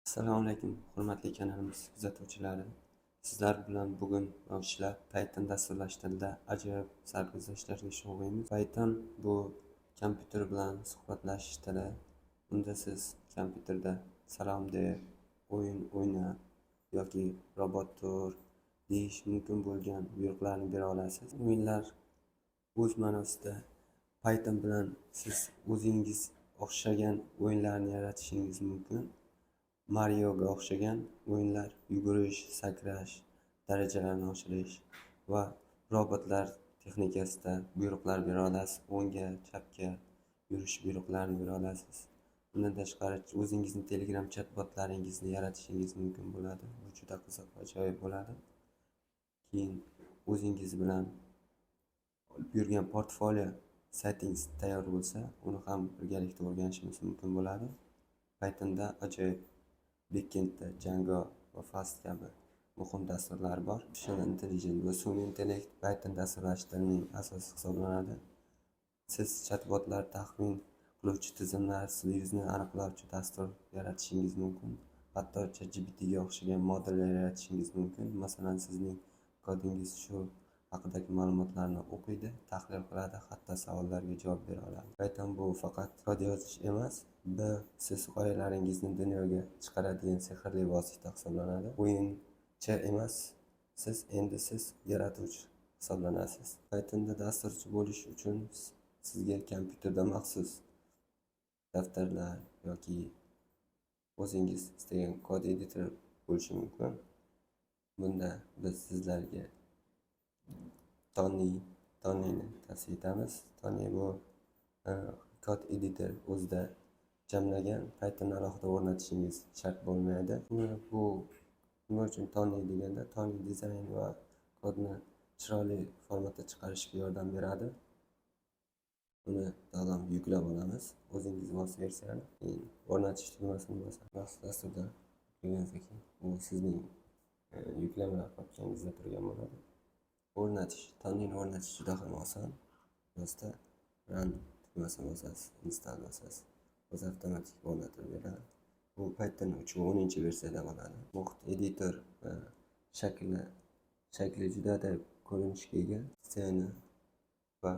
Assalomu alaykum, hurmatli kanalimiz kuzatuvchilari. Sizlar bilan bugun yoshlar Python dasturlash tilida ajoyib sarguzashtlarga shog'iymiz. Python bu kompyuter bilan suhbatlashish tili. Unda siz kompyuterda salom deb, o'yin o'yna yoki robot tur deyish mumkin bo'lgan buyruqlarni bera olasiz. O'yinlar o'z ma'nosida Python bilan siz o'zingiz o'xshagan o'yinlarni yaratishingiz mumkin. Marioga o'xshagan o'yinlar, yugurish, sakrash, darajalarni oshirish va robotlar texnikasida buyruqlar bera olasiz. O'ngga, chapga yurish buyruqlarini bera olasiz. Bundan tashqari o'zingizning Telegram chatbotlaringizni yaratishingiz mumkin bo'ladi. Bu juda qiziq, ajoyib bo'ladi. Keyin o'zingiz bilan olib yurgan portfolio settings tayyor bo'lsa, uni ham birgalikda o'rganishimiz mumkin bo'ladi. Pythonda ajoyib Backendda Django va Fast kabi muhim dasturlar bor. Artificial Intelligence va sun'iy intellekt Python dasturlash tilining asosi hisoblanadi. Siz chatbotlar taxmin qiluvchi tizimlar, yuzni aniqlovchi dastur yaratishingiz mumkin. Hatto ChatGPTga o'xshagan modellar yaratishingiz mumkin. Masalan, sizning kodingiz shu haqidagi ma'lumotlarni o'qiydi, tahlil qiladi, hatto savollarga javob bera oladi. Python bu faqat kod yozish emas, siz g'oyalaringizni dunyoga chiqaradigan sehrli vosita hisoblanadi. O'yinchi emas, siz yaratuvchi hisoblanasiz. Pythonda dasturchi bo'lish uchun sizga kompyuterda maxsus daftarlar yoki o'zingiz istagan kod editor bo'lishi mumkin. Bunda biz sizlarga Tony'ni tavsiya etamiz. Tony bu kod editor o'zida jamlagan. Pythonni alohida o'rnatishingiz shart bo'lmaydi. Nima uchun Tony deganda, Tony dizayn va kodni chiroyli formatda chiqarishga yordam beradi. Buni dalam yuklab olamiz. O'zingiz mos versiyani keyin o'rnatish tugmasini bosasiz. Dasturda yuklangandan keyin u sizning yuklamalar papkangizda turgan bo'ladi. Tony'ni o'rnatish juda ham oson. Do'stda run tugmasini bosasiz, install bosasiz. O'zi avtomatik o'rnatib beradi. Bu Python 3.10-versiyada bo'ladi. Muhit editor va shakli juda ko'rinishga ega, scena va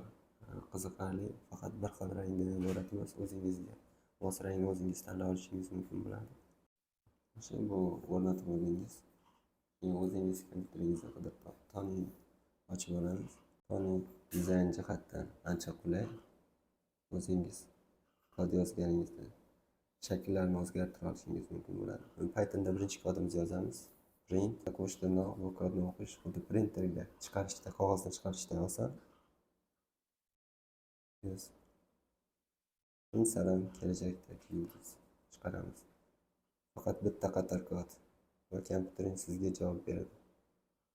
qiziqarli, faqat bir xil rangdan iborat emas, o'zingizga mos rangni o'zingiz tanlab olishingiz mumkin bo'ladi. Bu o'rnatib oldingiz. Keyin o'zingiz kompyuteringizda qidirib Tony ochib olamiz. Tony dizayn jihatdan ancha qulay. O'zingiz kod yozganingizda shakllarni o'zgartira olishingiz mumkin bo'ladi. Pythonda birinchi kodimizni yozamiz. Print qo'shtirnoq bu kodni o'qish xuddi printerga chiqarishda, qog'ozdan chiqarishda oson. Salom, kelajakda yulduz chiqaramiz. Faqat bitta qator kod va kompyutering sizga javob beradi.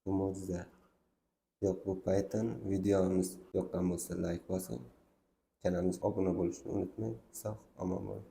Bu mo'jiza. Bu Python. Videomiz yoqqan bo'lsa like bosing. Kanalimizga obuna bo'lishni unutmang. Sog' omon bo'ling.